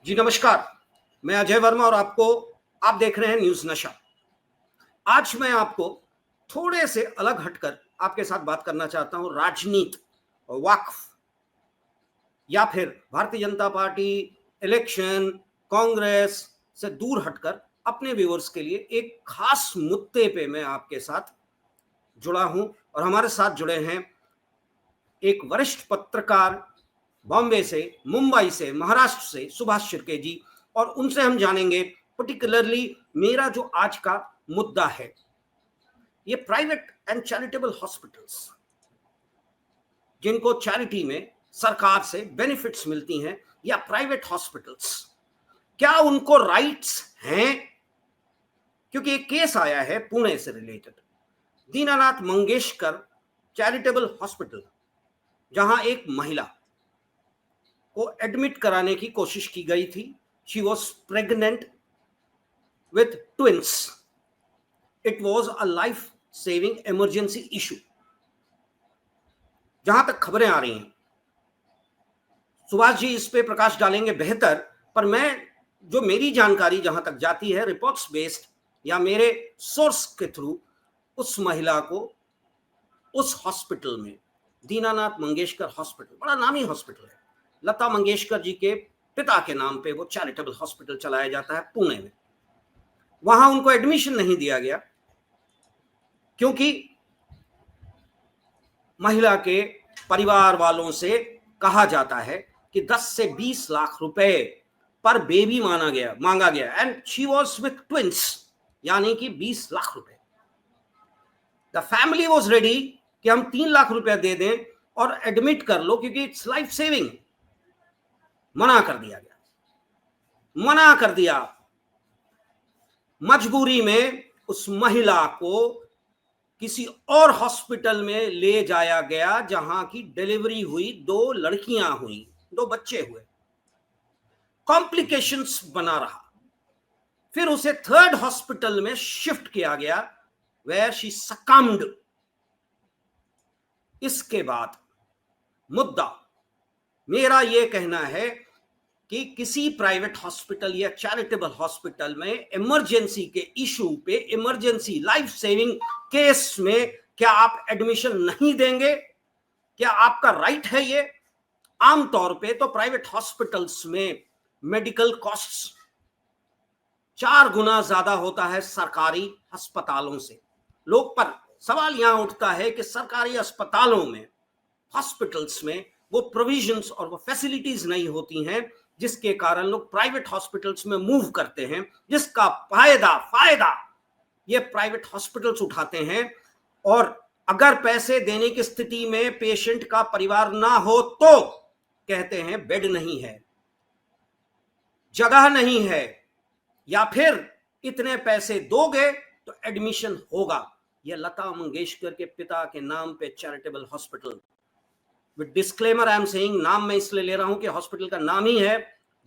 जी नमस्कार, मैं अजय वर्मा और आप देख रहे हैं न्यूज़ नशा। आज मैं आपको थोड़े से अलग हटकर आपके साथ बात करना चाहता हूं राजनीति और वक्फ या फिर भारतीय जनता पार्टी, इलेक्शन, कांग्रेस से दूर हटकर अपने व्यूअर्स के लिए एक खास मुद्दे पे मैं आपके साथ जुड़ा हूं और हमारे साथ जुड़े हैं एक वरिष्ठ पत्रकार बॉम्बे से, मुंबई से, महाराष्ट्र से सुभाष शिर्के जी, और उनसे हम जानेंगे पर्टिकुलरली मेरा जो आज का मुद्दा है, ये प्राइवेट एंड चैरिटेबल हॉस्पिटल्स जिनको चैरिटी में सरकार से बेनिफिट्स मिलती हैं, या प्राइवेट हॉस्पिटल्स, क्या उनको राइट्स हैं? क्योंकि एक केस आया है पुणे से related, Dinanath Mangeshkar charitable hospital, जहां एक महिला को एडमिट कराने की कोशिश की गई थी। She was pregnant with twins. It was a life saving emergency issue. जहां तक खबरें आ रही हैं, सुभाष जी इस पे प्रकाश डालेंगे बेहतर, पर जो मेरी जानकारी जहां तक जाती है रिपोर्ट्स बेस्ड या मेरे सोर्स के थ्रू, उस महिला को उस हॉस्पिटल में, दीनानाथ मंगेशकर हॉस्पिटल बड़ा नामी हॉस्पिटल है, लता मंगेशकर जी के पिता के नाम पे वो चैरिटेबल हॉस्पिटल चलाया जाता है पुणे में, वहां उनको एडमिशन नहीं दिया गया क्योंकि महिला के परिवार वालों से कहा जाता है कि 10 से 20 लाख रुपए पर बेबी मांगा गया and she was with twins, यानी कि 20 लाख रुपए। द फैमिली वॉज रेडी कि हम 3 लाख रुपया दे दें और एडमिट कर लो क्योंकि इट्स लाइफ सेविंग। मना कर दिया गया, मना कर दिया। मजबूरी में उस महिला को किसी और हॉस्पिटल में ले जाया गया जहां की डिलीवरी हुई, 2 लड़कियां हुई, 2 बच्चे हुए, कॉम्प्लिकेशंस बना रहा। फिर उसे 3rd हॉस्पिटल में शिफ्ट किया गया वेयर शी सकम्ड। इसके बाद मुद्दा मेरा यह कहना है कि किसी प्राइवेट हॉस्पिटल या चैरिटेबल हॉस्पिटल में इमरजेंसी के इशू पे, इमरजेंसी लाइफ सेविंग केस में क्या आप एडमिशन नहीं देंगे? क्या आपका राइट है ये? आमतौर पे तो प्राइवेट हॉस्पिटल्स में मेडिकल कॉस्ट्स 4 गुना ज्यादा होता है सरकारी अस्पतालों से। लोग पर सवाल यहां उठता है कि सरकारी अस्पतालों में, हॉस्पिटल्स में वो प्रोविजंस और वो फैसिलिटीज नहीं होती हैं, जिसके कारण लोग प्राइवेट हॉस्पिटल्स में मूव करते हैं, जिसका फायदा ये प्राइवेट हॉस्पिटल्स उठाते हैं। और अगर पैसे देने की स्थिति में पेशेंट का परिवार ना हो तो कहते हैं बेड नहीं है, जगह नहीं है, या फिर इतने पैसे दोगे तो एडमिशन होगा। यह लता मंगेशकर के पिता के नाम पे charitable hospital, with disclaimer I am saying, नाम मैं इसलिए ले रहा हूं कि हॉस्पिटल का नाम ही है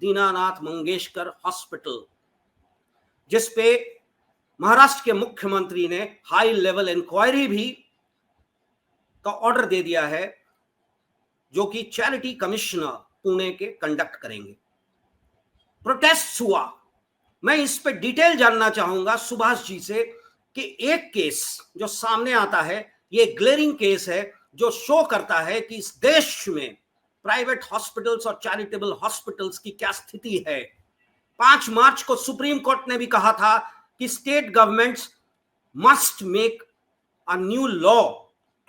दीनानाथ मंगेशकर हॉस्पिटल, जिसपे महाराष्ट्र के मुख्यमंत्री ने हाई लेवल इंक्वायरी भी का ऑर्डर दे दिया है, जो कि चैरिटी कमिश्नर पुणे के कंडक्ट करेंगे। प्रोटेस्ट हुआ। मैं इस पे डिटेल जानना चाहूंगा सुभाष जी से कि एक केस जो सामने आता है, ये ग्लेरिंग केस है जो शो करता है कि इस देश में प्राइवेट हॉस्पिटल्स और चैरिटेबल हॉस्पिटल्स की क्या स्थिति है। 5 मार्च को सुप्रीम कोर्ट ने भी कहा था कि state governments must make a new law,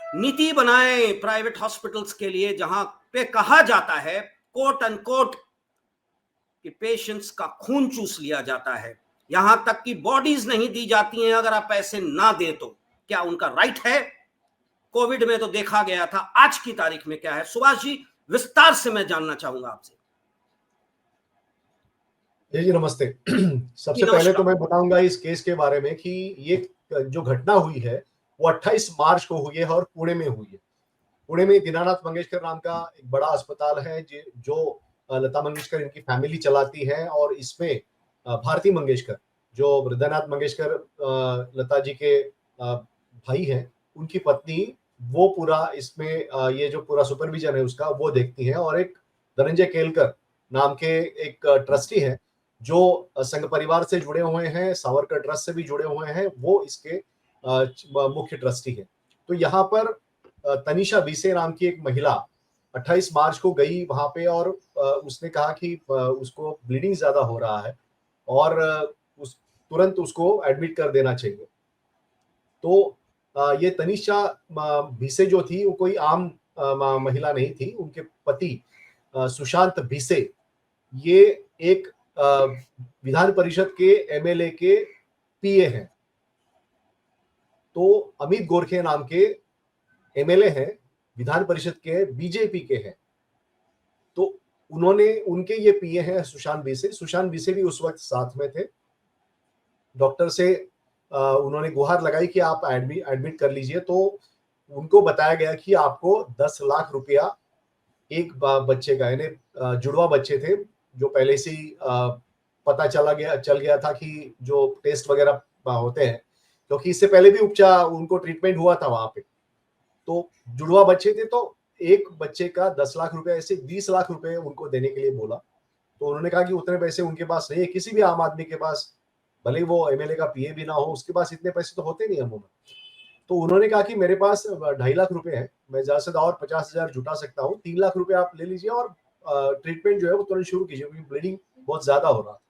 नीति बनाए प्राइवेट हॉस्पिटल्स के लिए, जहां पे कहा जाता है कोट एंड कोट कि पेशेंट्स का खून चूस लिया जाता है, यहां तक कि बॉडीज नहीं दी जाती हैं अगर आप पैसे ना दे तो। क्या उनका राइट है? कोविड में तो देखा गया था, आज की तारीख में क्या है? सुभाष जी, विस्तार से मैं जानना चाहूंगा आपसे। जी नमस्ते। सबसे पहले तो मैं बताऊंगा इस केस के बारे में कि ये जो घटना हुई है वो 28 मार्च को हुई है और पुणे में हुई है। पुणे में दीनानाथ मंगेशकर नाम का एक बड़ा अस्पताल है जो लता मंगेशकर इनकी फैमिली चलाती है, और इसमें भारती मंगेशकर जो हृदयनाथ मंगेशकर लता जी के भाई हैं, उनकी पत्नी, वो पूरा इसमें ये जो पूरा सुपरविजन है उसका वो देखती है, और एक धनंजय केलकर नाम के एक ट्रस्टी हैं जो संघ परिवार से जुड़े हुए हैं, सावरकर ट्रस्ट से भी जुड़े हुए हैं, वो इसके मुख्य ट्रस्टी हैं। तो यहाँ पर तनिषा बीसे नाम की एक महिला 28 मार्च को गई वहां पे और उसने कहा कि उसको ब्लीडिंग ज्यादा हो रहा है और उस तुरंत उसको एडमिट कर देना चाहिए। तो ये तनिषा भिसे जो थी वो कोई आम महिला नहीं थी। उनके पति सुशांत भिसे ये एक विधान परिषद के एमएलए के पीए हैं। तो अमित गोरखे नाम के एमएलए हैं, विधान परिषद के बीजेपी के हैं। तो उन्होंने उनके ये पीए हैं सुशांत भिसे भी उस वक्त साथ में थे। डॉक्टर से उन्होंने गुहार लगाई कि आप एडमिट कर लीजिए। तो उनको बताया गया कि आपको 10 लाख रुपया एक बच्चे का, यानी जुड़वा बच्चे थे जो पहले से ही पता चल गया था कि जो टेस्ट वगैरह होते हैं, क्योंकि इससे पहले भी उपचार उनको ट्रीटमेंट हुआ था वहां पे। तो जुड़वा बच्चे थे, तो एक बच्चे का 10 लाख रुपए, ऐसे 20 लाख रुपए उनको देने के लिए बोला। तो उन्होंने कहा कि उतने पैसे उनके पास नहीं है, किसी भी आम आदमी के पास, भले वो एमएलए का पीए भी ना हो, उसके पास इतने पैसे तो होते नहीं अमूमन। तो उन्होंने कहा कि मेरे पास 2.5 लाख रुपए हैं, मैं ज्यादा से ज्यादा और 50,000 जुटा सकता हूँ, 3 लाख रुपए आप ले लीजिए और ट्रीटमेंट जो है वो तुरंत शुरू कीजिए, क्योंकि ब्लीडिंग बहुत ज्यादा हो रहा था।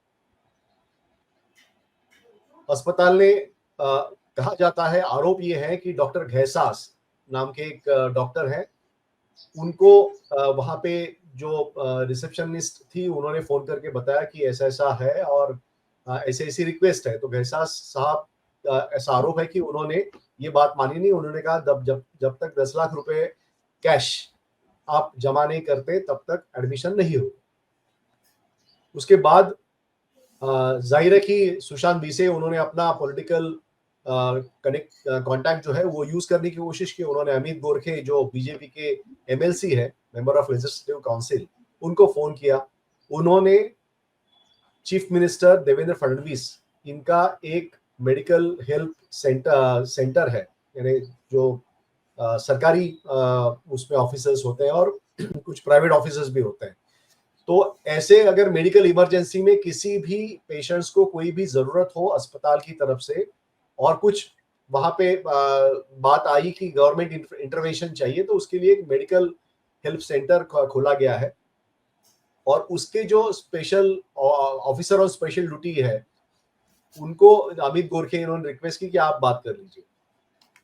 अस्पताल ने कहा जाता है, आरोप ये है कि डॉक्टर घैसास नाम के एक डॉक्टर हैं, उनको वहां पे जो रिसेप्शनिस्ट थी उन्होंने फोन करके बताया कि ऐसा ऐसा है और ऐसी ऐसी रिक्वेस्ट है। तो घैसास साहब ऐसा आरोप है कि उन्होंने ये बात मानी नहीं। उन्होंने कहा जब तक 10 लाख रुपए कैश आप जमा नहीं करते तब तक एडमिशन नहीं हो। उसके बाद जाहिर है कि सुशांत भिसे उन्होंने अपना पॉलिटिकल कॉन्टैक्ट जो है वो यूज करने की कोशिश की। उन्होंने अमित गोरखे जो बीजेपी के एमएलसी है, मेंबर ऑफ लेजिस्लेटिव काउंसिल, उनको फोन किया। उन्होंने चीफ मिनिस्टर देवेंद्र फडणवीस, इनका एक मेडिकल हेल्थ सेंटर है, यानी जो सरकारी उसमें ऑफिसर्स होते हैं और कुछ प्राइवेट ऑफिसर्स भी होते हैं। तो ऐसे अगर मेडिकल इमरजेंसी में किसी भी पेशेंट्स को कोई भी जरूरत हो अस्पताल की तरफ से और कुछ वहां पे बात आई कि गवर्नमेंट इंटरवेंशन चाहिए, तो उसके लिए एक मेडिकल हेल्प सेंटर खोला गया है। और उसके जो special officer on special duty है उनको अमित गोरखे इन्होंने रिक्वेस्ट की कि आप बात कर लीजिए।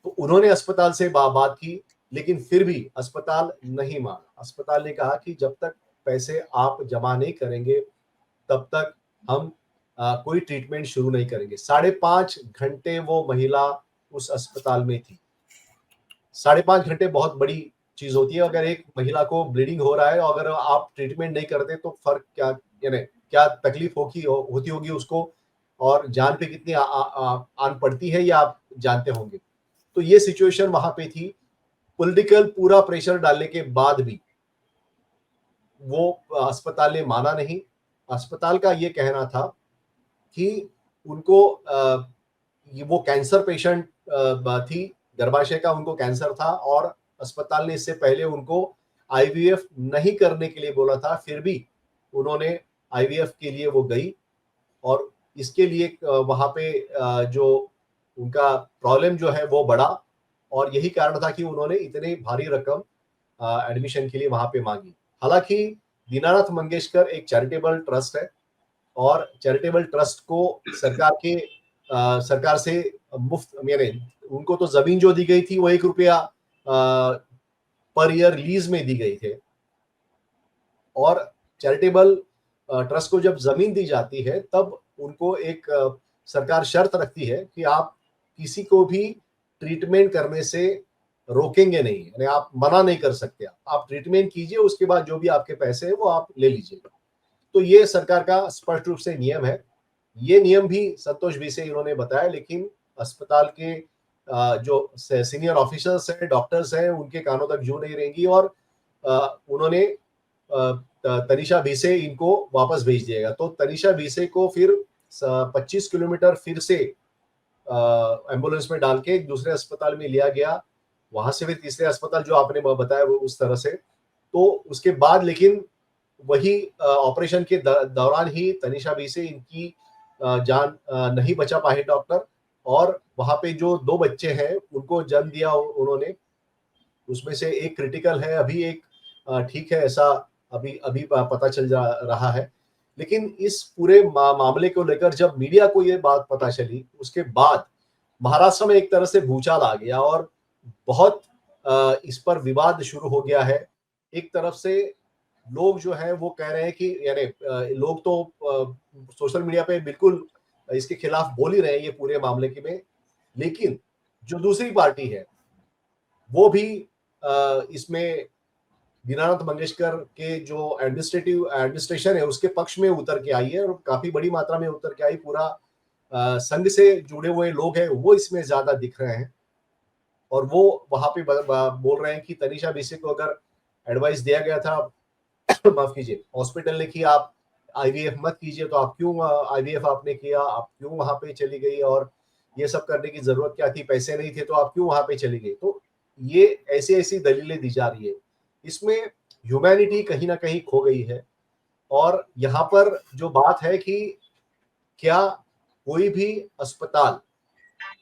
तो उन्होंने अस्पताल से बात की, लेकिन फिर भी अस्पताल नहीं माना। अस्पताल ने कहा कि जब तक पैसे आप जमा नहीं करेंगे तब तक हम कोई ट्रीटमेंट शुरू नहीं करेंगे। 5.5 घंटे वो महिला उस अस्पताल में थी। 5.5 घंटे बहुत बड़ी चीज होती है। अगर एक महिला को ब्लीडिंग हो रहा है और अगर आप ट्रीटमेंट नहीं करते तो फर्क क्या, यानी क्या तकलीफ होती होगी उसको, और जान पे कितनी आन पड़ती है, ये आप जानते होंगे। तो ये सिचुएशन वहां पे थी। पॉलिटिकल पूरा प्रेशर डालने के बाद भी वो अस्पताल ने माना नहीं। अस्पताल का ये कहना था कि उनको वो कैंसर पेशेंट थी, गर्भाशय का उनको कैंसर था और अस्पताल ने इससे पहले उनको आईवीएफ नहीं करने के लिए बोला था। फिर भी उन्होंने आईवीएफ के लिए वो गई और इसके लिए वहां पे जो उनका प्रॉब्लम जो है वो बढ़ा और यही कारण था कि उन्होंने इतनी भारी रकम एडमिशन के लिए वहां पे मांगी। हालांकि दीनानाथ मंगेशकर एक चैरिटेबल ट्रस्ट है और चैरिटेबल ट्रस्ट को सरकार से मुफ्त, यानी उनको तो जमीन जो दी गई थी वो 1 रुपया पर ईयर लीज में दी गई थे। और चैरिटेबल ट्रस्ट को जब जमीन दी जाती है तब उनको एक सरकार शर्त रखती है कि आप किसी को भी ट्रीटमेंट करने से रोकेंगे नहीं, यानी आप मना नहीं कर सकते। आप ट्रीटमेंट कीजिए, उसके बाद जो भी आपके पैसे हैं वो आप ले लीजिएगा। तो ये सरकार का स्पष्ट रूप से नियम है। ये नियम भी संतोष भिसे इन्होंने बताया, लेकिन अस्पताल के जो सीनियर ऑफिसर्स हैं, डॉक्टर्स हैं, उनके कानों तक जू नहीं रहेंगी और उन्होंने तनिषा भिसे इनको वापस भेज दिएगा। तो तनिषा भिसे को फिर 25 किलोमीटर फिर से एम्बुलेंस में डाल के एक दूसरे अस्पताल में लिया गया, वहां से फिर तीसरे अस्पताल जो आपने बताया वो उस तरह से। तो उसके बाद लेकिन वही ऑपरेशन के दौरान ही तनीषा बी से इनकी जान नहीं बचा पाए डॉक्टर, और वहां पे जो 2 बच्चे हैं उनको जन्म दिया उन्होंने, उसमें से एक क्रिटिकल है, अभी एक ठीक है, ऐसा अभी अभी पता चल रहा है। लेकिन इस पूरे मामले को लेकर जब मीडिया को ये बात पता चली, उसके बाद महाराष्ट्र में एक तरह से भूचाल आ गया और बहुत इस पर विवाद शुरू हो गया है। एक तरफ से लोग जो है वो कह रहे हैं कि यानी लोग तो सोशल मीडिया पे बिल्कुल इसके खिलाफ बोल ही रहे हैं ये पूरे मामले के में, लेकिन जो दूसरी पार्टी है वो भी इसमें दीनानाथ मंगेशकर के जो एडमिनिस्ट्रेशन है उसके पक्ष में उतर के आई है, और काफी बड़ी मात्रा में उतर के आई। पूरा संघ से जुड़े हुए लोग हैं वो इसमें ज्यादा दिख रहे हैं, और वो वहां पे बोल रहे हैं कि तनीषा बीसी को अगर एडवाइस दिया गया था, माफ कीजिए, हॉस्पिटल ने कि आप आईवीएफ मत कीजिए, तो आप क्यों आईवीएफ आपने किया, आप क्यों वहां पे चली गई, और ये सब करने की जरूरत क्या थी, पैसे नहीं थे तो आप क्यों वहां पे चली गई। तो ये ऐसी ऐसी दलीलें दी जा रही है, इसमें ह्यूमैनिटी कहीं ना कहीं खो गई है। और यहाँ पर जो बात है कि क्या कोई भी अस्पताल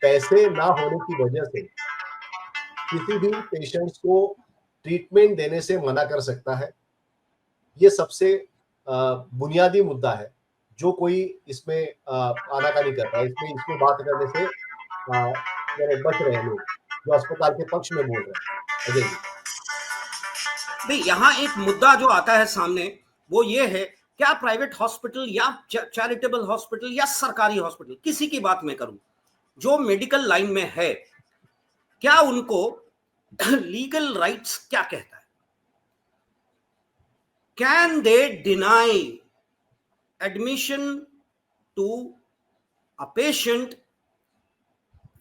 पैसे ना होने की वजह से किसी भी पेशेंट्स को ट्रीटमेंट देने से मना कर सकता है? ये सबसे बुनियादी मुद्दा है जो कोई इसमें आनाकानी कर रहा है, इसमें बात करने से बच रहे हैं लोग जो अस्पताल के पक्ष में बोल रहे हैं। अजय जी, भाई यहाँ एक मुद्दा जो आता है सामने वो ये है, क्या प्राइवेट हॉस्पिटल या चैरिटेबल हॉस्पिटल या सरकारी हॉस्पिटल, किसी की बात मैं करूं, जो मेडिकल लाइन में है, क्या उनको लीगल राइट्स क्या कहता है? Can they deny admission to a patient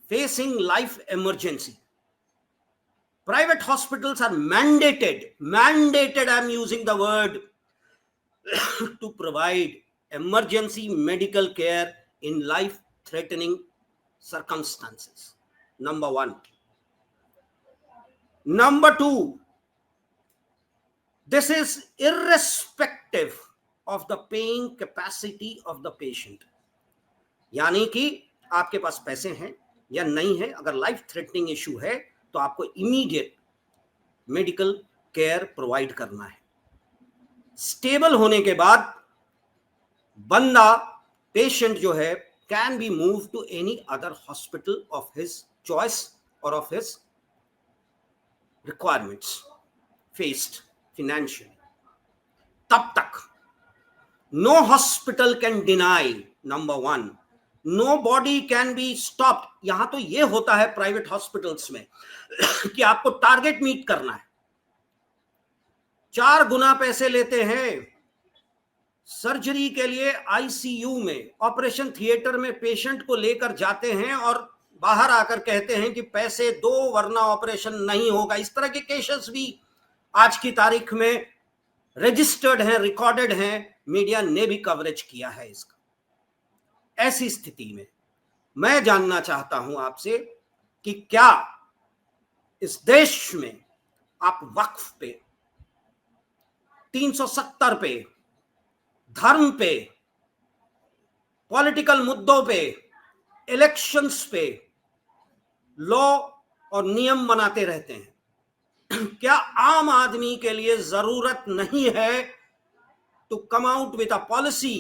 facing life emergency? Private hospitals are mandated, I'm using the word, to provide emergency medical care in life-threatening circumstances. Number one. Number two, this is irrespective of the paying capacity of the patient. यानी कि आपके पास पैसे हैं या नहीं है, अगर life threatening issue है तो आपको इमीडिएट मेडिकल केयर प्रोवाइड करना है। स्टेबल होने के बाद बंदा, पेशेंट जो है, can be move to any other hospital of his choice और of his requirements faced financially. तब तक no hospital can deny, number one, nobody can be stopped. यहां तो ये होता है प्राइवेट हॉस्पिटल्स में कि आपको टारगेट मीट करना है, 4 गुना पैसे लेते हैं। सर्जरी के लिए आईसीयू में, ऑपरेशन थिएटर में पेशेंट को लेकर जाते हैं और बाहर आकर कहते हैं कि पैसे दो वरना ऑपरेशन नहीं होगा। इस तरह के केसेस भी आज की तारीख में रजिस्टर्ड हैं, रिकॉर्डेड हैं, मीडिया ने भी कवरेज किया है इसका। ऐसी स्थिति में मैं जानना चाहता हूं आपसे कि क्या इस देश में आप वक्फ पे, 370 पे, धर्म पे, पॉलिटिकल मुद्दों पे, इलेक्शंस पे लॉ और नियम बनाते रहते हैं? क्या आम आदमी के लिए जरूरत नहीं है to come out with a policy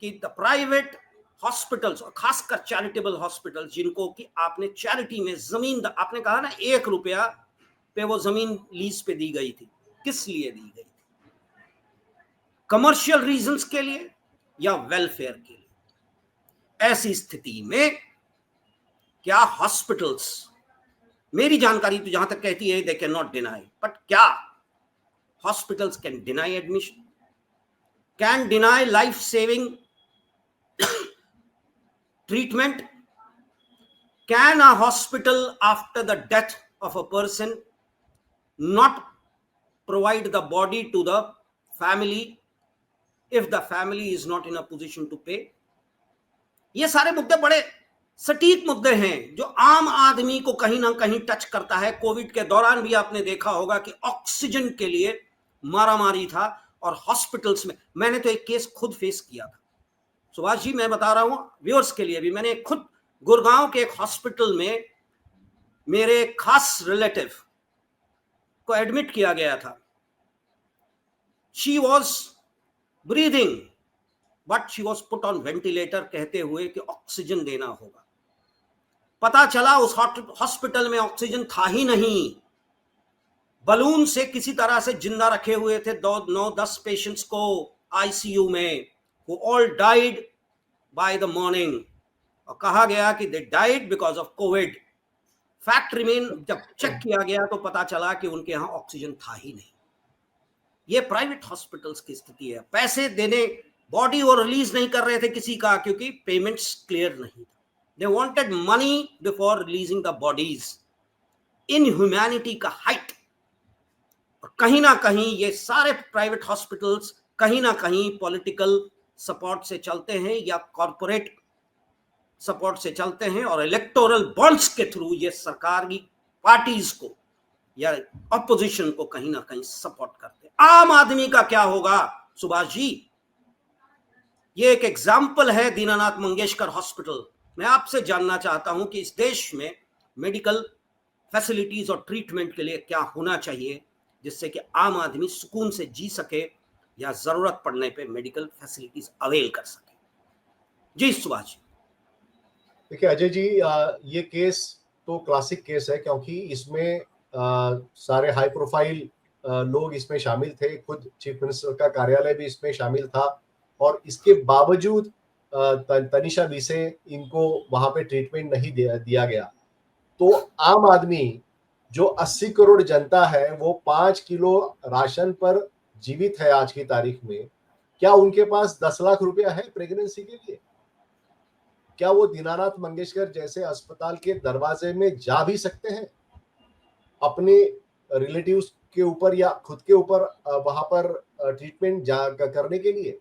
कि द प्राइवेट हॉस्पिटल्स, और खासकर चैरिटेबल हॉस्पिटल्स, जिनको कि आपने चैरिटी में जमीन, आपने कहा ना 1 रुपया पे वो जमीन लीज पे दी गई थी, किस लिए दी गई थी? कमर्शियल रीजंस के लिए या वेलफेयर के लिए? ऐसी स्थिति में क्या हॉस्पिटल्स, मेरी जानकारी तो जहां तक कहती है they can not deny, but क्या hospitals can deny admission, can deny life saving treatment? Can a hospital after the death of a person not provide the body to the family if the family is not in a position to pay? ये सारे मुद्दे बड़े सटीक मुद्दे हैं जो आम आदमी को कहीं ना कहीं टच करता है। कोविड के दौरान भी आपने देखा होगा कि ऑक्सीजन के लिए मारामारी था और हॉस्पिटल्स में। मैंने तो एक केस खुद फेस किया था सुभाष जी, मैं बता रहा हूं व्यूअर्स के लिए भी। मैंने खुद गुड़गांव के एक हॉस्पिटल में मेरे खास रिलेटिव को एडमिट किया गया था। She was breathing but she was put on ventilator, कहते हुए कि ऑक्सीजन देना होगा। पता चला उस हॉस्पिटल में ऑक्सीजन था ही नहीं। बलून से किसी तरह से जिंदा रखे हुए थे 9-10 पेशेंट्स को आईसीयू में, who all died by the morning। और कहा गया कि they died because of Covid. Fact remain, जब चेक किया गया तो पता चला कि उनके यहां ऑक्सीजन था ही नहीं। ये प्राइवेट हॉस्पिटल्स की स्थिति है। पैसे देने, बॉडी वो रिलीज नहीं कर रहे थे किसी का, क्योंकि पेमेंट्स क्लियर नहीं था। They wanted money before releasing the bodies. Inhumanity का हाइट। और कहीं ना कहीं ये सारे प्राइवेट हॉस्पिटल्स कहीं ना कहीं पॉलिटिकल सपोर्ट से चलते हैं या कॉर्पोरेट सपोर्ट से चलते हैं, और इलेक्टोरल बॉन्ड्स के थ्रू ये सरकार की पार्टीज को या अपोजिशन को कहीं ना कहीं सपोर्ट करते हैं। आम आदमी का क्या होगा सुभाष जी? ये एक एग्जाम्पल है दीनानाथ मंगेशकर हॉस्पिटल। मैं आपसे जानना चाहता हूं कि इस देश में मेडिकल फैसिलिटीज और ट्रीटमेंट के लिए क्या होना चाहिए, जिससे कि आम आदमी सुकून से जी सके या जरूरत पड़ने पे मेडिकल फैसिलिटीज अवेल कर सके। जी सुभाष जी। देखिए अजय जी, ये केस तो क्लासिक केस है, क्योंकि इसमें सारे हाई प्रोफाइल लोग इसमें शामिल थे। खुद चीफ मिनिस्टर का कार्यालय भी इसमें शामिल था, और इसके बावजूद तनिषा बीसे इनको वहां पे ट्रीटमेंट नहीं दिया गया। तो आम आदमी जो 80 करोड़ जनता है, वो 5 किलो राशन पर जीवित है आज की तारीख में। क्या उनके पास 10 लाख रुपया है प्रेगनेंसी के लिए? क्या वो दीनानाथ मंगेशकर जैसे अस्पताल के दरवाजे में जा भी सकते हैं अपने रिलेटिव्स के ऊपर या खुद के ऊपर वहां पर ट्रीटमेंट करने के लिए?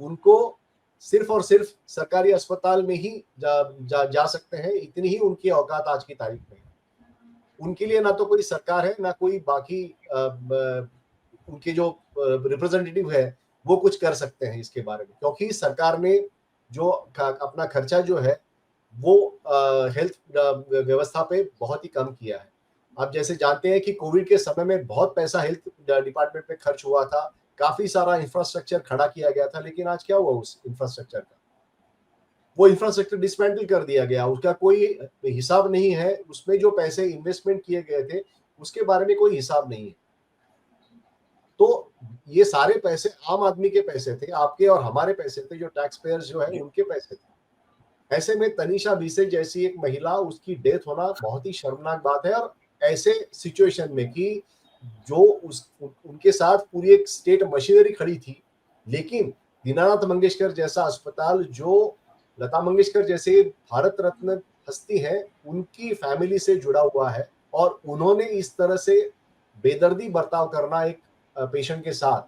उनको सिर्फ और सिर्फ सरकारी अस्पताल में ही जा सकते हैं। इतनी ही उनकी औकात आज की तारीख में। उनके लिए ना तो कोई सरकार है, ना कोई बाकी उनके जो रिप्रेजेंटेटिव है वो कुछ कर सकते हैं इसके बारे में, क्योंकि सरकार ने जो अपना खर्चा जो है वो हेल्थ व्यवस्था पे बहुत ही कम किया है। आप जैसे जानते हैं कि कोविड के समय में बहुत पैसा हेल्थ डिपार्टमेंट पे खर्च हुआ था, काफी सारा इंफ्रास्ट्रक्चर खड़ा किया गया था, लेकिन आज क्या हुआ उस इंफ्रास्ट्रक्चर का? वो इंफ्रास्ट्रक्चर डिसमेंटल कर दिया गया, उसका कोई हिसाब नहीं है। उसमें जो पैसे इन्वेस्टमेंट किए गए थे उसके बारे में कोई हिसाब नहीं है। तो ये सारे पैसे आम आदमी के पैसे थे, आपके और हमारे पैसे थे, जो टैक्स पेयर्स जो है उनके पैसे थे। ऐसे में तनिषा बीसे जैसी एक महिला, उसकी डेथ होना बहुत ही शर्मनाक बात है। और ऐसे सिचुएशन में कि जो उनके साथ पूरी एक स्टेट मशीनरी खड़ी थी, लेकिन दीनानाथ मंगेशकर जैसा अस्पताल, जो लता मंगेशकर जैसे भारत रत्न हस्ती है, उनकी फैमिली से जुड़ा हुआ है, और उन्होंने इस तरह से बेदर्दी बर्ताव करना एक पेशेंट के साथ,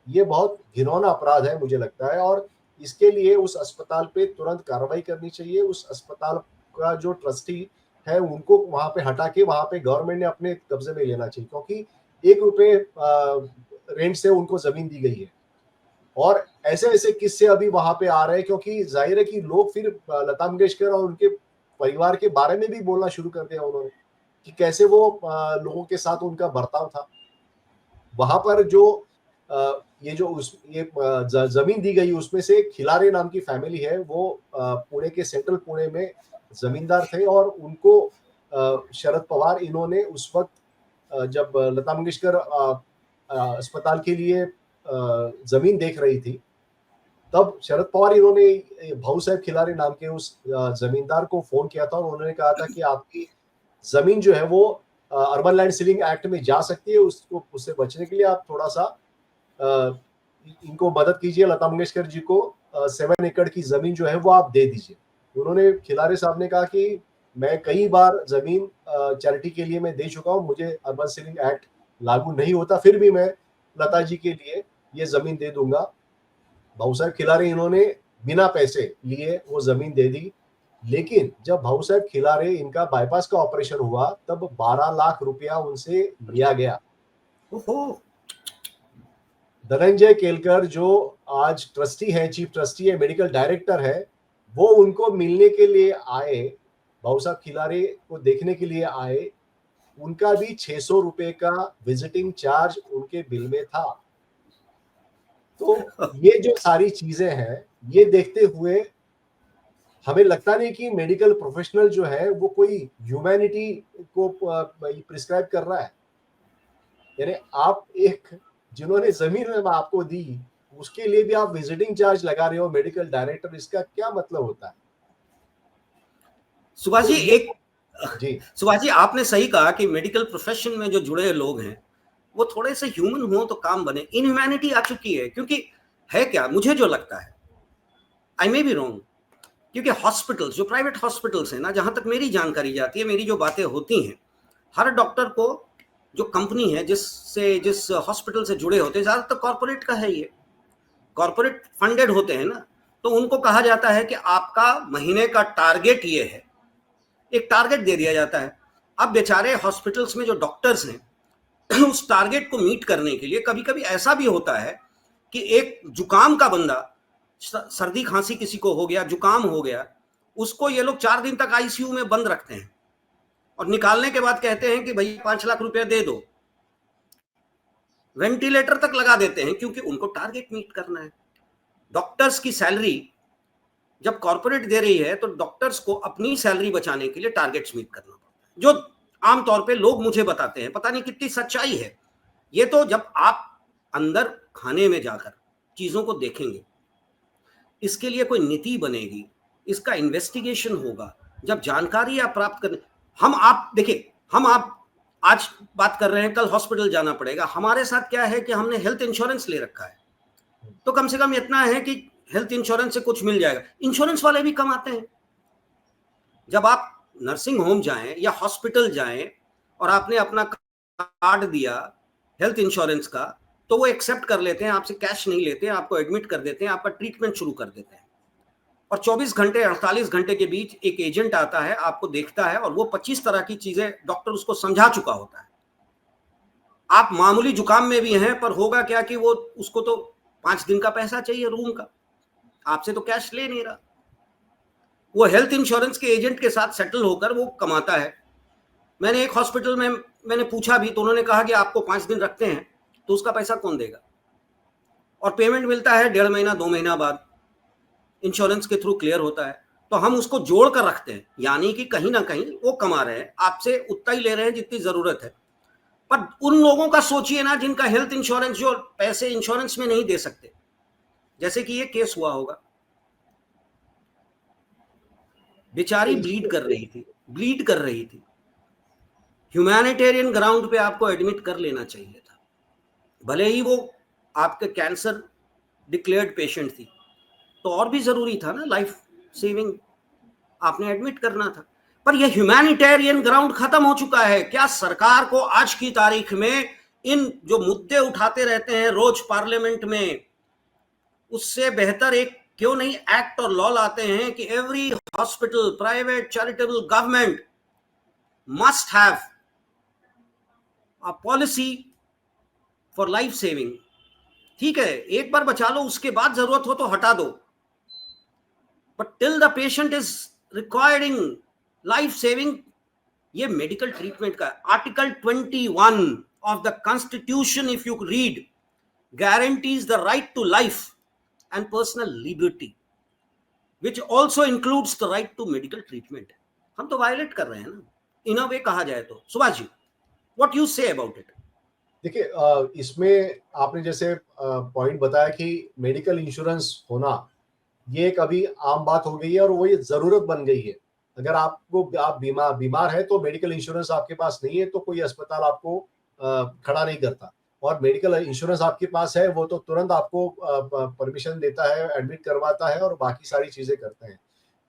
ये बहुत घिनौना अपराध है मुझे लगता है। और इसके लिए उस अस्पताल पे तुरंत कार्रवाई करनी चाहिए। उस अस्पताल का जो ट्रस्टी है उनको वहां पे हटा के वहां पे गवर्नमेंट ने अपने कब्जे में लेना चाहिए, क्योंकि 1 रुपए रेंट से उनको जमीन दी गई है। और ऐसे ऐसे किस्से अभी वहां पे आ रहे हैं, क्योंकि जाहिर है कि लोग फिर लता मंगेशकर और उनके परिवार के बारे में भी बोलना शुरू कर दिया उन्होंने, कि कैसे वो लोगों के साथ उनका बर्ताव था। वहां पर जो जमीन दी गई, उसमें से खिलारे नाम की फैमिली है, वो पुणे के सेंट्रल पुणे में जमींदार थे, और उनको शरद पवार इन्होंने उस वक्त जब लता मंगेशकर अस्पताल के लिए जमीन देख रही थी, तब शरद पवार इन्होंने भाऊ साहब खिलारे नाम के उस जमींदार को फोन किया था, और उन्होंने कहा था कि आपकी जमीन जो है वो अर्बन लैंड सीलिंग एक्ट में जा सकती है, उसको उससे बचने के लिए आप थोड़ा सा इनको मदद कीजिए, लता मंगेशकर जी को 7 एकड़ की जमीन जो है वो आप दे दीजिए। उन्होंने खिलारे साहब ने कहा कि मैं कई बार जमीन चैरिटी के लिए मैं दे चुका हूँ, मुझे अर्बन सीलिंग एक्ट लागू नहीं होता, फिर भी मैं लता जी के लिए ये जमीन दे दूंगा। भाऊ साहब खिलारे इन्होंने बिना पैसे लिए वो जमीन दे दी। लेकिन जब भाऊ साहब खिलारे इनका बाईपास का ऑपरेशन हुआ, तब 12 लाख रुपया उनसे लिया गया। धनंजय केलकर जो आज ट्रस्टी है, चीफ ट्रस्टी है, मेडिकल डायरेक्टर है, वो उनको मिलने के लिए आए, भाऊ साहब खिलारे को देखने के लिए आए, उनका भी 600 रुपए का विजिटिंग चार्ज उनके बिल में था। तो ये जो सारी चीजें हैं, ये देखते हुए हमें लगता नहीं कि मेडिकल प्रोफेशनल जो है वो कोई ह्यूमैनिटी को प्रिस्क्राइब कर रहा है। यानी आप एक, जिन्होंने जमीन में आपको दी, उसके लिए भी आप विजिटिंग चार्ज लगा रहे हो मेडिकल डायरेक्टर, इसका क्या मतलब होता है? सुभाष तो जी, जी सुभाष जी, आपने सही कहा कि मेडिकल प्रोफेशन में जो जुड़े लोग हैं वो थोड़े से ह्यूमन हो तो काम बने। इनह्यूमैनिटी आ चुकी है, क्योंकि है क्या, मुझे जो लगता है, आई मे बी रॉन्ग, क्योंकि हॉस्पिटल्स, जो प्राइवेट हॉस्पिटल्स हैं ना, जहां तक मेरी जानकारी जाती है, मेरी जो बातें होती हैं, हर डॉक्टर को जो कंपनी है जिस हॉस्पिटल से जुड़े होते हैं, ज्यादातर कॉर्पोरेट का है, ये कॉर्पोरेट फंडेड होते हैं ना, तो उनको कहा जाता है कि आपका महीने का टारगेट ये है, एक टारगेट दे दिया जाता है। अब बेचारे हॉस्पिटल्स में जो डॉक्टर्स हैं उस टारगेट को मीट करने के लिए कभी कभी ऐसा भी होता है कि एक जुकाम का बंदा, सर्दी खांसी किसी को हो गया, जुकाम हो गया, उसको ये लोग 4 दिन तक आईसीयू में बंद रखते हैं और निकालने के बाद कहते हैं कि भैया 5 लाख रुपया दे दो, वेंटिलेटर तक लगा देते हैं, क्योंकि उनको टारगेट मीट करना है। डॉक्टर्स की सैलरी जब कॉर्पोरेट दे रही है तो डॉक्टर्स को अपनी सैलरी बचाने के लिए टारगेट्स मीट करना पड़ता है, जो आमतौर पे लोग मुझे बताते हैं। पता नहीं कितनी सच्चाई है ये, तो जब आप अंदर खाने में जाकर चीजों को देखेंगे, इसके लिए कोई नीति बनेगी, इसका इन्वेस्टिगेशन होगा, जब जानकारी आप प्राप्त करने, हम आप देखिए, हम आप आज बात कर रहे हैं, कल हॉस्पिटल जाना पड़ेगा। हमारे साथ क्या है कि हमने हेल्थ इंश्योरेंस ले रखा है, तो कम से कम इतना है कि हेल्थ इंश्योरेंस से कुछ मिल जाएगा। इंश्योरेंस वाले भी कमाते हैं। जब आप नर्सिंग होम जाएं या हॉस्पिटल जाएं और आपने अपना कार्ड दिया हेल्थ इंश्योरेंस का, तो वो एक्सेप्ट कर लेते हैं, आपसे कैश नहीं लेते, आपको एडमिट कर देते हैं, आपका ट्रीटमेंट शुरू कर देते हैं। और 24 घंटे 48 घंटे के बीच एक एजेंट आता है, आपको देखता है, और वो 25 तरह की चीजें डॉक्टर उसको समझा चुका होता है। आप मामूली जुकाम में भी हैं, पर होगा क्या कि वो, उसको तो 5 दिन का पैसा चाहिए रूम का, आपसे तो कैश ले नहीं रहा। वो हेल्थ इंश्योरेंस के एजेंट के साथ सेटल होकर वो कमाता है। मैंने एक हॉस्पिटल में मैंने पूछा भी, तो उन्होंने कहा कि आपको 5 दिन रखते हैं, तो उसका पैसा कौन देगा, और पेमेंट मिलता है 1.5 महीना 2 महीना बाद, इंश्योरेंस के थ्रू क्लियर होता है। तो हम उसको जोड़ कर रखते हैं, यानी कि कहीं ना कहीं वो कमा रहे हैं, आपसे उतना ही ले रहे हैं जितनी जरूरत है। पर उन लोगों का सोचिए ना जिनका हेल्थ इंश्योरेंस, जो पैसे इंश्योरेंस में नहीं दे सकते, जैसे कि ये केस हुआ होगा, बेचारी ब्लीड कर रही थी, ब्लीड कर रही थी, ह्यूमैनिटेरियन ग्राउंड पे आपको एडमिट कर लेना चाहिए था, भले ही वो आपके कैंसर डिक्लेयर्ड पेशेंट थी, तो और भी जरूरी था ना, लाइफ सेविंग, आपने एडमिट करना था। पर यह ह्यूमैनिटेरियन ग्राउंड खत्म हो चुका है। क्या सरकार को आज की तारीख में इन जो मुद्दे उठाते रहते हैं रोज पार्लियामेंट में, उससे बेहतर एक क्यों नहीं एक्ट और लॉ लाते हैं कि every hospital, private, charitable, government must have a policy for life saving. ठीक है, एक बार बचा लो, उसके बाद जरूरत हो तो हटा दो, but till the patient is requiring life saving, ये मेडिकल ट्रीटमेंट का article 21 of the constitution if you read, guarantees the right to life and personal liberty, which also includes the right to medical treatment. हम तो violet कर रहे हैं ना, इन अ वे कहा जाए तो। Subhash ji, what you say about it? देखिए, इसमें आपने जैसे पॉइंट बताया कि मेडिकल इंश्योरेंस होना ये एक अभी आम बात हो गई है और वो ये जरूरत बन गई है। अगर आप बीमार है तो मेडिकल इंश्योरेंस आपके पास नहीं है तो कोई अस्पताल आपको खड़ा नहीं करता, और मेडिकल इंश्योरेंस आपके पास है वो तो तुरंत आपको परमिशन देता है, एडमिट करवाता है और बाकी सारी चीजें करते हैं।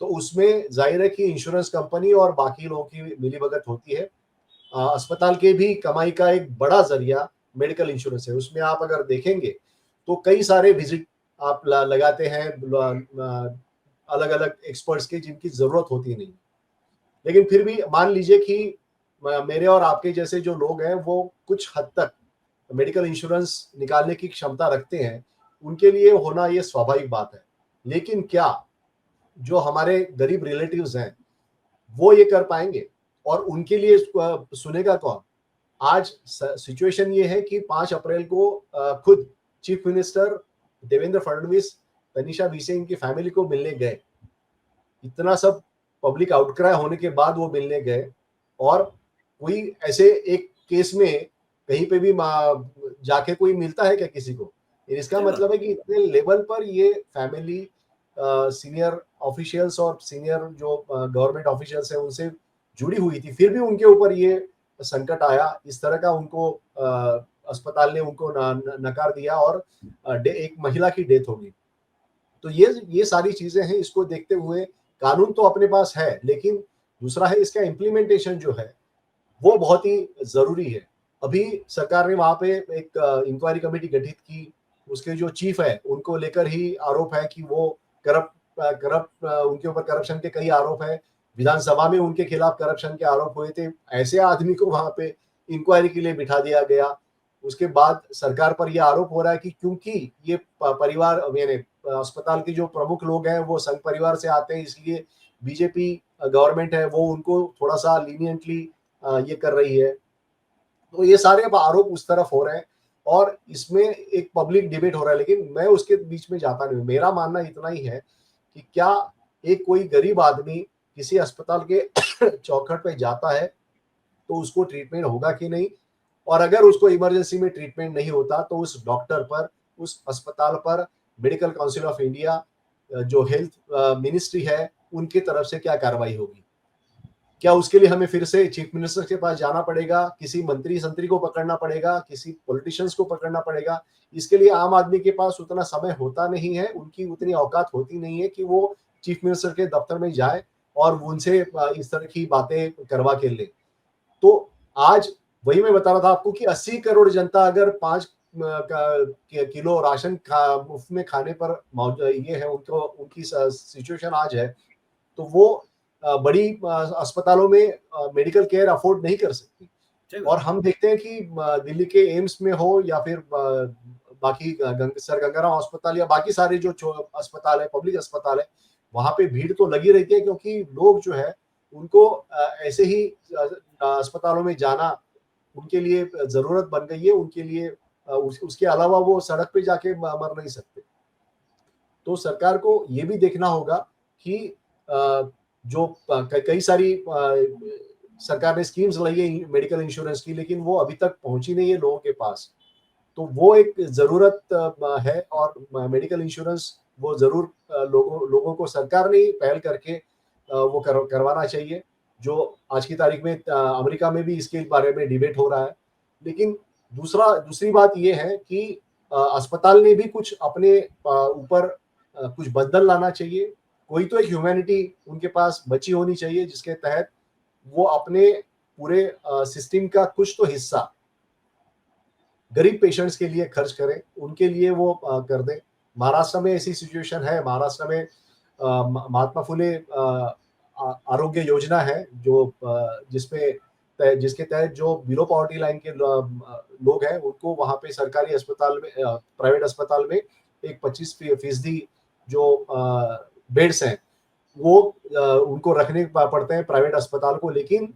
तो उसमें जाहिर है कि इंश्योरेंस कंपनी और बाकी लोगों की मिलीभगत होती है। अस्पताल के भी कमाई का एक बड़ा जरिया मेडिकल इंश्योरेंस है। उसमें आप अगर देखेंगे तो कई सारे विजिट आप लगाते हैं अलग अलग एक्सपर्ट्स के, जिनकी जरूरत होती नहीं। लेकिन फिर भी मान लीजिए कि मेरे और आपके जैसे जो लोग हैं वो कुछ हद तक मेडिकल इंश्योरेंस निकालने की क्षमता रखते हैं, उनके लिए होना ये स्वाभाविक बात है। लेकिन क्या जो हमारे गरीब रिलेटिव्स हैं वो ये कर पाएंगे? और उनके लिए सुनेगा कौन? आज सिचुएशन ये है कि 5 अप्रैल को खुद चीफ मिनिस्टर देवेंद्र फडणवीस तनिषा भीसे की फैमिली को मिलने गए। इतना सब पब्लिक आउटक्राई होने के बाद वो मिलने गए, और कोई ऐसे एक केस में कहीं पे भी जाके कोई मिलता है क्या किसी को? इसका मतलब है कि इतने लेवल पर ये फैमिली सीनियर ऑफिशियल्स और सीनियर जो गवर्नमेंट ऑफिशियल्स हैं उनसे जुड़ी हुई थी, फिर भी उनके ऊपर ये संकट आया। इस तरह का उनको अस्पताल ने उनको नकार दिया और एक महिला की डेथ हो गई। तो ये सारी चीजें हैं। इसको देखते हुए कानून तो अपने पास है, लेकिन दूसरा है इसका इम्प्लीमेंटेशन जो है वो बहुत ही जरूरी है। अभी सरकार ने वहां पे एक इंक्वायरी कमेटी गठित की, उसके जो चीफ है उनको लेकर ही आरोप है कि वो करप्ट उनके ऊपर करप्शन के कई आरोप है। विधानसभा में उनके खिलाफ करप्शन के आरोप हुए थे। ऐसे आदमी को वहां पे इंक्वायरी के लिए बिठा दिया गया। उसके बाद सरकार पर यह आरोप हो रहा है कि क्योंकि ये परिवार यानी अस्पताल के जो प्रमुख लोग हैं वो संघ परिवार से आते हैं, इसलिए बीजेपी गवर्नमेंट है वो उनको थोड़ा सा लीनियंटली ये कर रही है। तो ये सारे अब आरोप उस तरफ हो रहे हैं और इसमें एक पब्लिक डिबेट हो रहा है, लेकिन मैं उसके बीच में जाता नहीं हूँ। मेरा मानना इतना ही है कि क्या एक कोई गरीब आदमी किसी अस्पताल के चौखट पे जाता है तो उसको ट्रीटमेंट होगा कि नहीं, और अगर उसको इमरजेंसी में ट्रीटमेंट नहीं होता तो उस डॉक्टर पर, उस अस्पताल पर मेडिकल काउंसिल ऑफ इंडिया जो हेल्थ मिनिस्ट्री है उनकी तरफ से क्या कार्रवाई होगी? क्या उसके लिए हमें फिर से चीफ मिनिस्टर के पास जाना पड़ेगा, किसी मंत्री संतरी को पकड़ना पड़ेगा, किसी पॉलिटिशियंस को पकड़ना पड़ेगा? इसके लिए आम आदमी के पास उतना समय होता नहीं है, उनकी उतनी औकात होती नहीं है कि वो चीफ मिनिस्टर के दफ्तर में जाए और उनसे इस तरह की बातें करवा के ले। तो आज वही मैं बता रहा था आपको कि 80 करोड़ जनता अगर 5 किलो राशन मुफ्त में खाने पर ये है, उनको उनकी सिचुएशन आज है, तो वो बड़ी अस्पतालों में मेडिकल केयर अफोर्ड नहीं कर सकती। और हम देखते हैं कि दिल्ली के एम्स में हो या फिर बाकी सर गंगाराम अस्पताल या बाकी सारे जो अस्पताल है, पब्लिक अस्पताल है, वहां पे भीड़ तो लगी रहती है, क्योंकि लोग जो है उनको ऐसे ही अस्पतालों में जाना उनके लिए जरूरत बन गई है। उनके लिए उसके अलावा वो सड़क पे जाके मर नहीं सकते। तो सरकार को ये भी देखना होगा कि जो कई सारी सरकार ने स्कीम्स लाई है मेडिकल इंश्योरेंस की, लेकिन वो अभी तक पहुंची नहीं है लोगों के पास। तो वो एक जरूरत है, और मेडिकल इंश्योरेंस वो जरूर लोगों को सरकार ने पहल करके वो करवाना चाहिए। जो आज की तारीख में अमेरिका में भी इसके बारे में डिबेट हो रहा है। लेकिन दूसरी बात ये है कि अस्पताल ने भी कुछ अपने ऊपर कुछ बदल लाना चाहिए। कोई तो एक ह्यूमैनिटी उनके पास बची होनी चाहिए जिसके तहत वो अपने पूरे सिस्टम का कुछ तो हिस्सा गरीब पेशेंट्स के लिए खर्च करें, उनके लिए वो कर दें। महाराष्ट्र में ऐसी सिचुएशन है। महाराष्ट्र में महात्मा फुले आरोग्य योजना है जो जिसके तहत जो बिलो पॉवर्टी लाइन के लोग हैं उनको वहां पे सरकारी अस्पताल में, प्राइवेट अस्पताल में एक 25% जो बेड्स हैं वो उनको रखने पड़ते हैं प्राइवेट अस्पताल को। लेकिन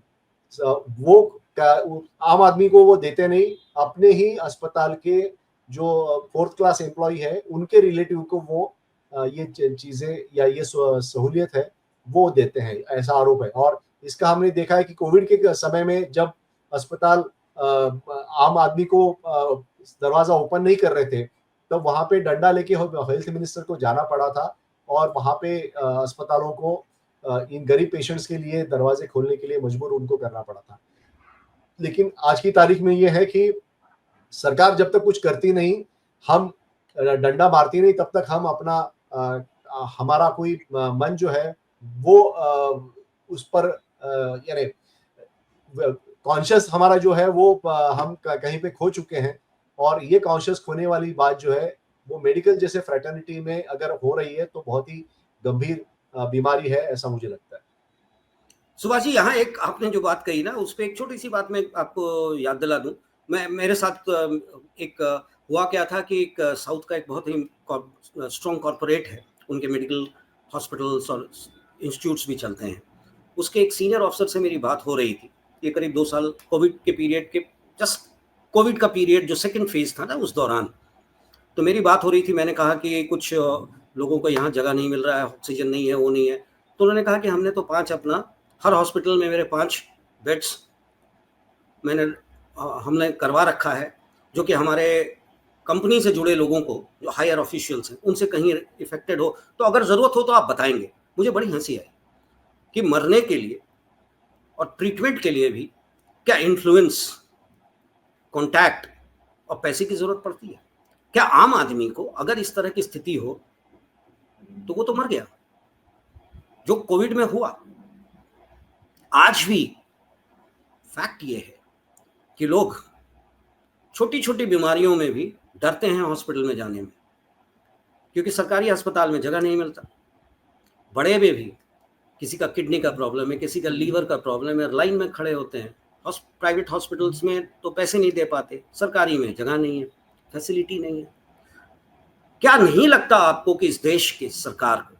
वो आम आदमी को वो देते नहीं, अपने ही अस्पताल के जो 4th क्लास एम्प्लॉय है उनके रिलेटिव को वो ये चीजें या ये सहूलियत है वो देते हैं, ऐसा आरोप है। और इसका हमने देखा है कि कोविड के समय में जब अस्पताल आम आदमी को दरवाजा ओपन नहीं कर रहे थे, तब वहां पे डंडा लेके हेल्थ मिनिस्टर को जाना पड़ा था और वहां पे अस्पतालों को इन गरीब पेशेंट्स के लिए दरवाजे खोलने के लिए मजबूर उनको करना पड़ा था। लेकिन आज की तारीख में ये है कि सरकार जब तक कुछ करती नहीं, हम डंडा मारती नहीं, तब तक हम अपना हमारा कोई मन जो है वो उस पर यानी कॉन्शियस हमारा जो है वो हम कहीं पे खो चुके हैं। और ये कॉन्शियस खोने वाली बात जो है वो मेडिकल जैसे फ्रेटर्निटी में अगर हो रही है तो बहुत ही गंभीर बीमारी है, ऐसा मुझे लगता है। सुभाष जी, यहाँ एक आपने जो बात कही ना उस पर एक छोटी सी बात मैं आपको याद दिला दूं मेरे साथ एक हुआ क्या था कि एक साउथ का एक बहुत ही स्ट्रॉन्ग कॉरपोरेट है, उनके मेडिकल हॉस्पिटल्स और इंस्टीट्यूट्स भी चलते हैं। उसके एक सीनियर ऑफिसर से मेरी बात हो रही थी, ये करीब 2 साल कोविड के पीरियड के, जस्ट कोविड का पीरियड जो सेकंड फेज था ना उस दौरान, तो मेरी बात हो रही थी। मैंने कहा कि कुछ लोगों को यहाँ जगह नहीं मिल रहा है, ऑक्सीजन नहीं है, वो नहीं है। तो उन्होंने कहा कि हमने तो 5 अपना, हर हॉस्पिटल में मेरे 5 बेड्स हमने करवा रखा है, जो कि हमारे कंपनी से जुड़े लोगों को, जो हायर ऑफिशियल्स हैं, उनसे कहीं इफेक्टेड हो तो अगर ज़रूरत हो तो आप बताएंगे। मुझे बड़ी हंसी आई कि मरने के लिए और ट्रीटमेंट के लिए भी क्या इन्फ्लुएंस, कॉन्टैक्ट और पैसे की ज़रूरत पड़ती है? क्या आम आदमी को अगर इस तरह की स्थिति हो तो वो तो मर गया, जो कोविड में हुआ। आज भी फैक्ट ये है कि लोग छोटी छोटी बीमारियों में भी डरते हैं हॉस्पिटल में जाने में, क्योंकि सरकारी अस्पताल में जगह नहीं मिलता। बड़े में भी किसी का किडनी का प्रॉब्लम है, किसी का लीवर का प्रॉब्लम है, लाइन में खड़े होते हैं। प्राइवेट हॉस्पिटल्स में तो पैसे नहीं दे पाते, सरकारी में जगह नहीं है, फैसिलिटी नहीं है। क्या नहीं लगता आपको कि इस देश की सरकार को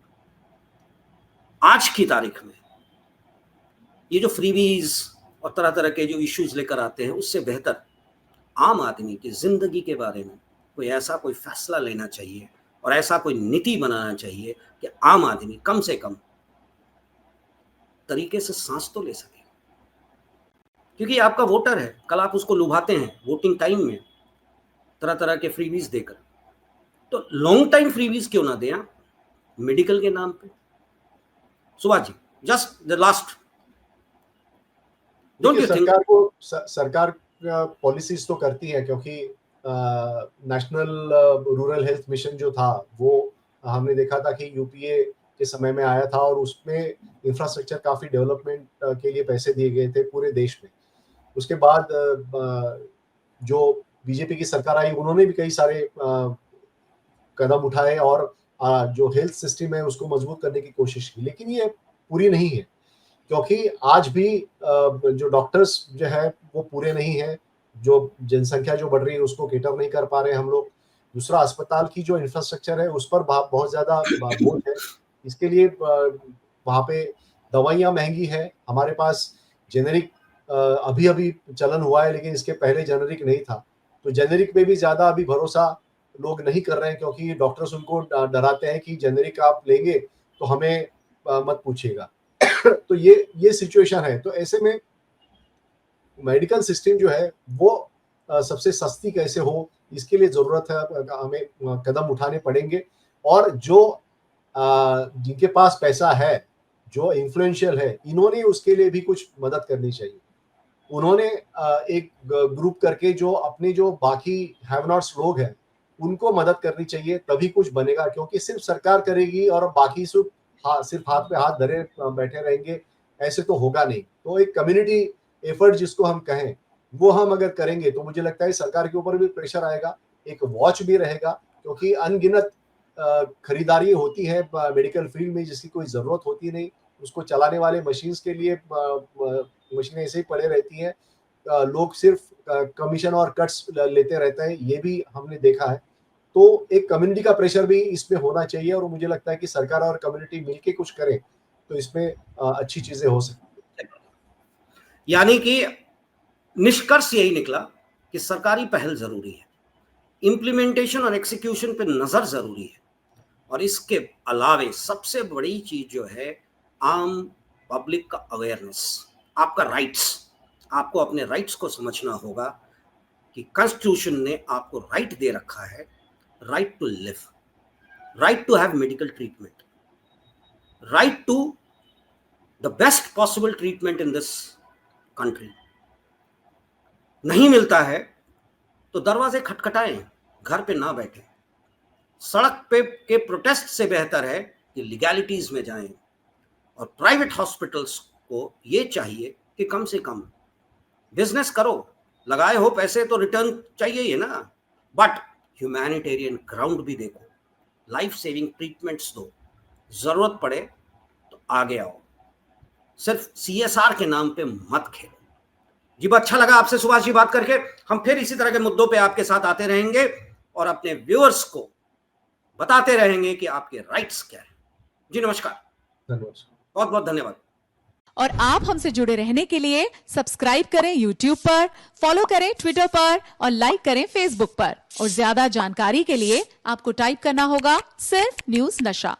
आज की तारीख में ये जो फ्रीबीज और तरह तरह के जो इश्यूज लेकर आते हैं, उससे बेहतर आम आदमी की जिंदगी के बारे में कोई फैसला लेना चाहिए और ऐसा कोई नीति बनाना चाहिए कि आम आदमी कम से कम तरीके से सांस तो ले सके? क्योंकि आपका वोटर है, कल आप उसको लुभाते हैं वोटिंग टाइम में तरह तरह के फ्रीबीज देकर, तो लॉन्ग टाइम फ्रीबीज क्यों ना दें आप मेडिकल के नाम पे? Subhash ji, just the last, don't you think? सरकार पॉलिसीज तो करती है, क्योंकि नेशनल रूरल हेल्थ मिशन जो था वो हमने देखा था कि यूपीए के समय में आया था, और उसमें इंफ्रास्ट्रक्चर काफी डेवलपमेंट के लिए पैसे दिए गए थे पूरे देश में। उसके बाद जो बीजेपी की सरकार आई, उन्होंने भी कई सारे कदम उठाए और जो हेल्थ सिस्टम है उसको मजबूत करने की कोशिश की, लेकिन ये पूरी नहीं है, क्योंकि आज भी जो डॉक्टर्स जो है वो पूरे नहीं है। जो जनसंख्या जो बढ़ रही है उसको केटर नहीं कर पा रहे हम लोग। दूसरा, अस्पताल की जो इंफ्रास्ट्रक्चर है उस पर बहुत ज्यादा बोझ है। इसके लिए वहाँ पे दवाइयाँ महंगी है। हमारे पास जेनेरिक अभी अभी चलन हुआ है, लेकिन इसके पहले जेनेरिक नहीं था। तो जेनेरिक पे भी ज्यादा अभी भरोसा लोग नहीं कर रहे हैं, क्योंकि डॉक्टर्स उनको डराते हैं कि जेनेरिक आप लेंगे तो हमें मत पूछिएगा। तो ये सिचुएशन है। तो ऐसे में मेडिकल सिस्टम जो है वो सबसे सस्ती कैसे हो, इसके लिए जरूरत है, हमें कदम उठाने पड़ेंगे। और जो जिनके पास पैसा है, जो इन्फ्लुएंशियल है, इन्होंने उसके लिए भी कुछ मदद करनी चाहिए। उन्होंने एक ग्रुप करके जो अपने जो बाकी हैव नॉट्स लोग हैं उनको मदद करनी चाहिए, तभी कुछ बनेगा। क्योंकि सिर्फ सरकार करेगी और बाकी सिर्फ हाथ पे हाथ धरे बैठे रहेंगे, ऐसे तो होगा नहीं। तो एक कम्युनिटी एफर्ट जिसको हम कहें, वो हम अगर करेंगे तो मुझे लगता है सरकार के ऊपर भी प्रेशर आएगा, एक वॉच भी रहेगा। क्योंकि अनगिनत खरीदारी होती है मेडिकल फील्ड में जिसकी कोई जरूरत होती नहीं, उसको चलाने वाले मशीन्स के लिए मशीनें ऐसे ही पड़े रहती हैं। लोग सिर्फ कमीशन और कट्स लेते रहते हैं, ये भी हमने देखा है। तो एक कम्युनिटी का प्रेशर भी इसमें होना चाहिए, और मुझे लगता है कि सरकार और कम्युनिटी मिलके कुछ करें तो इसमें अच्छी चीजें हो सकती है। यानी कि निष्कर्ष यही निकला कि सरकारी पहल जरूरी है, इंप्लीमेंटेशन और एक्सिक्यूशन पे नजर जरूरी है, और इसके अलावे सबसे बड़ी चीज जो है आम पब्लिक का अवेयरनेस, आपका राइट्स। आपको अपने राइट्स को समझना होगा कि कॉन्स्टिट्यूशन ने आपको राइट दे रखा है, right to live, right to have medical treatment, right to the best possible treatment in this country. नहीं मिलता है तो दरवाजे खटखटाएं, घर पे ना बैठे। सड़क पे के प्रोटेस्ट से बेहतर है कि लीगैलिटीज में जाएं। और प्राइवेट हॉस्पिटल्स को ये चाहिए कि कम से कम बिजनेस करो, लगाए हो पैसे तो रिटर्न चाहिए ही ना, बट ह्यूमैनिटेरियन ग्राउंड भी देखो, लाइफ सेविंग ट्रीटमेंट्स दो, जरूरत पड़े तो आगे आओ। सिर्फ CSR के नाम पे मत खेलो। जी अच्छा लगा आपसे सुभाष जी बात करके। हम फिर इसी तरह के मुद्दों पे आपके साथ आते रहेंगे और अपने व्यूअर्स को बताते रहेंगे कि आपके राइट्स क्या है। जी नमस्कार, धन्यवाद, बहुत बहुत धन्यवाद। और आप हमसे जुड़े रहने के लिए सब्सक्राइब करें YouTube पर, फॉलो करें Twitter पर और लाइक करें Facebook पर। और ज्यादा जानकारी के लिए आपको टाइप करना होगा सिर्फ न्यूज़ नशा।